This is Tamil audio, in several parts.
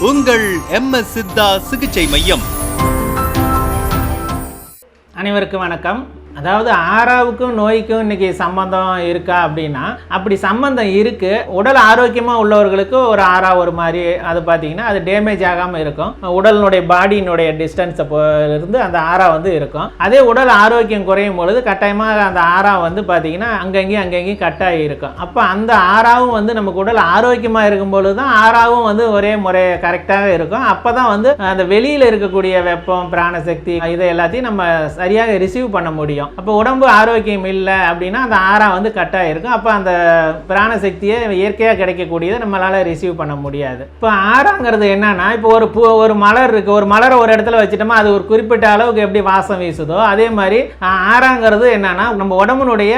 உங்கள் MS சித்தா சிகிச்சை மையம். அனைவருக்கும் வணக்கம். அதாவது ஆறாவுக்கும் நோய்க்கும் இன்னைக்கு சம்பந்தம் இருக்கா அப்படின்னா, அப்படி சம்பந்தம் இருக்கு. உடல் ஆரோக்கியமாக உள்ளவர்களுக்கு ஒரு ஆறா ஒரு மாதிரி அது பார்த்தீங்கன்னா அது டேமேஜ் ஆகாமல் இருக்கும். உடலினுடைய பாடியினுடைய டிஸ்டன்ஸை இருந்து அந்த ஆறா வந்து இருக்கும். அதே உடல் ஆரோக்கியம் குறையும் பொழுது கட்டாயமாக அந்த ஆறா வந்து பார்த்தீங்கன்னா அங்கங்கேயும் கட்டாகி இருக்கும். அப்போ அந்த ஆறாவும் வந்து நமக்கு உடல் ஆரோக்கியமாக இருக்கும் பொழுது தான் ஆறாவும் வந்து ஒரே முறை கரெக்டாக இருக்கும். அப்போ தான் வந்து அந்த வெளியில் இருக்கக்கூடிய வெப்பம், பிராணசக்தி இதை எல்லாத்தையும் நம்ம சரியாக ரிசீவ் பண்ண முடியும். அப்போ உடம்பு ஆரோக்கியம் இல்லை அப்படின்னா அந்த ஆறா வந்து கட்டாக இருக்கும். அப்போ அந்த பிராணசக்தியை இயற்கையாக கிடைக்கக்கூடியதை நம்மளால ரிசீவ் பண்ண முடியாது. இப்போ ஆறாங்கிறது என்னன்னா, இப்போ ஒரு மலர் இருக்கு. ஒரு மலரை ஒரு இடத்துல வச்சுட்டோமா அது ஒரு குறிப்பிட்ட அளவுக்கு எப்படி வாசம் வீசுதோ அதே மாதிரி ஆறாங்கிறது என்னன்னா நம்ம உடம்புனுடைய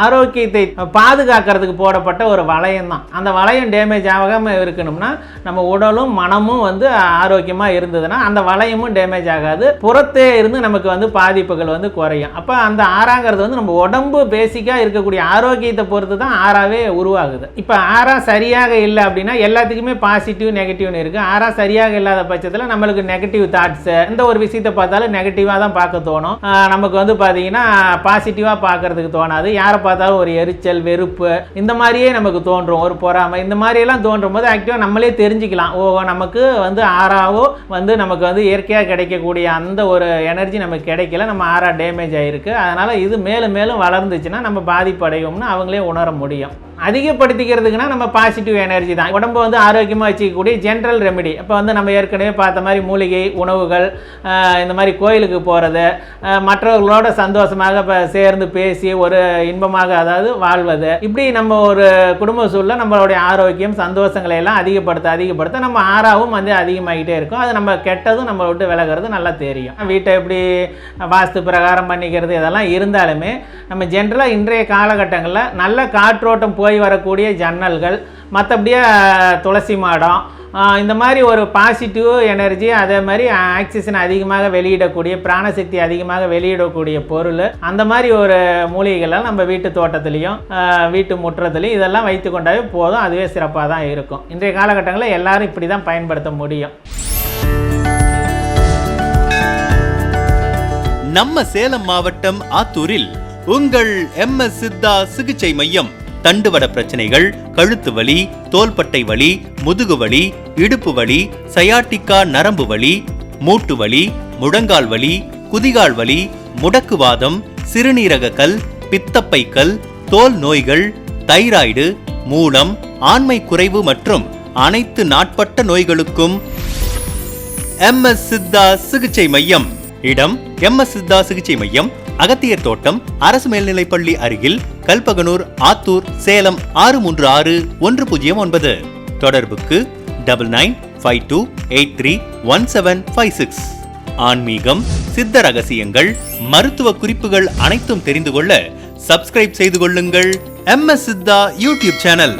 ஆரோக்கியத்தை பாதுகாக்கிறதுக்கு போடப்பட்ட ஒரு வளையம் தான். அந்த வளையம் டேமேஜ் ஆகாமல் இருக்கணும்னா நம்ம உடலும் மனமும் வந்து ஆரோக்கியமாக இருந்ததுன்னா அந்த வளையமும் டேமேஜ் ஆகாது. புறத்தே இருந்து நமக்கு வந்து பாதிப்புகள் வந்து குறையும். அப்போ அந்த ஆறாங்கிறது வந்து நம்ம உடம்பு பேசிக்காக இருக்கக்கூடிய ஆரோக்கியத்தை பொறுத்து தான் ஆறாவே உருவாகுது. இப்போ ஆறா சரியாக இல்லை அப்படின்னா எல்லாத்துக்குமே பாசிட்டிவ் நெகட்டிவ்னு இருக்குது. ஆறா சரியாக இல்லாத பட்சத்தில் நம்மளுக்கு நெகட்டிவ் தாட்ஸு, எந்த ஒரு விஷயத்தை பார்த்தாலும் நெகட்டிவாக தான் பார்க்க தோணும். நமக்கு வந்து பார்த்தீங்கன்னா பாசிட்டிவாக பார்க்கறதுக்கு தோணாது. யாரை பார்த்தாலும் ஒரு எரிச்சல், வெறுப்பு இந்த மாதிரியே நமக்கு தோன்றும். ஒரு பொறாமை இந்த மாதிரியெல்லாம் தோன்றும் போது ஆக்டிவாக நம்மளே தெரிஞ்சுக்கலாம். நமக்கு வந்து ஆறாவோ வந்து நமக்கு வந்து இயற்கையாக கிடைக்கக்கூடிய அந்த ஒரு எனர்ஜி நமக்கு கிடைக்கல, நம்ம ஆறா டேமேஜ் ஆகிருக்கு. அதனால் இது மேலும் மேலும் வளர்ந்துச்சுன்னா நம்ம பாதிப்படையும்னு அவங்களே உணர முடியும். அதிகப்படுத்திக்கிறதுக்குன்னா நம்ம பாசிட்டிவ் எனர்ஜி தான். உடம்பு வந்து ஆரோக்கியமாக வச்சுக்கக்கூடிய ஜென்ரல் ரெமெடி. இப்போ வந்து நம்ம ஏற்கனவே பார்த்த மாதிரி மூலிகை உணவுகள், இந்த மாதிரி கோயிலுக்கு போகிறது, மற்றவர்களோட சந்தோஷமாக இப்போ சேர்ந்து பேசி ஒரு இன்பமாக அதாவது வாழ்வது, இப்படி நம்ம ஒரு குடும்ப சூழலில் நம்மளுடைய ஆரோக்கியம் சந்தோஷங்களை எல்லாம் அதிகப்படுத்த நம்ம ஆறாவும் வந்து அதிகமாகிட்டே இருக்கும். அது நம்ம கெட்டதும் நம்ம விட்டு விலகிறது நல்லா தெரியும். வீட்டை எப்படி வாஸ்து பிரகாரம் பண்ணிக்கிறது இதெல்லாம் இருந்தாலுமே நம்ம ஜென்ரலாக இன்றைய காலகட்டங்களில் நல்ல காற்றோட்டம் போய் வரக்கூடிய ஜன்னல்கள், மற்றபடியே துளசி மாடம், இந்த மாதிரி ஒரு பாசிட்டிவ் எனர்ஜி, அதே மாதிரி ஆக்சிஜன் அதிகமாக வெளியிடக்கூடிய, பிராணசக்தி அதிகமாக வெளியிடக்கூடிய பொருள், அந்த மாதிரி ஒரு மூலிகைகள்லாம் நம்ம வீட்டு தோட்டத்துலேயும் வீட்டு முற்றத்துலையும் இதெல்லாம் வைத்து கொண்டாவே போதும். அதுவே சிறப்பாக தான் இருக்கும். இன்றைய காலகட்டங்களில் எல்லாரும் இப்படி தான் பயன்படுத்த முடியும். நம்ம சேலம் மாவட்டம் ஆத்தூரில் உங்கள் MS சித்தா சிகிச்சை மையம். தண்டுவட பிரச்சனைகள், கழுத்து வலி, தோள்பட்டை வலி, முதுகு வலி, இடுப்பு வலி, சயாட்டிக்கா நரம்பு வலி, மூட்டு வலி, முழங்கால் வலி, குதிகால் வலி, முடக்குவாதம், சிறுநீரக கல், பித்தப்பை கல், தோல் நோய்கள், தைராய்டு, மூலம், ஆண்மை குறைவு மற்றும் அனைத்து நாட்பட்ட நோய்களுக்கும் MS சித்தா சிகிச்சை மையம். இடம் MS சித்தா சிகிச்சை மையம், அகத்தியர் தோட்டம், அரசு மேல்நிலைப்பள்ளி அருகில், கல்பகனூர், ஆத்தூர், சேலம் 636109. தொடர்புக்கு 9952831756. ஆன்மீகம், சித்த ரகசியங்கள், மருத்துவ குறிப்புகள் அனைத்தும் தெரிந்து கொள்ள சப்ஸ்கிரைப் செய்து கொள்ளுங்கள் MS சித்தா யூடியூப் சேனல்.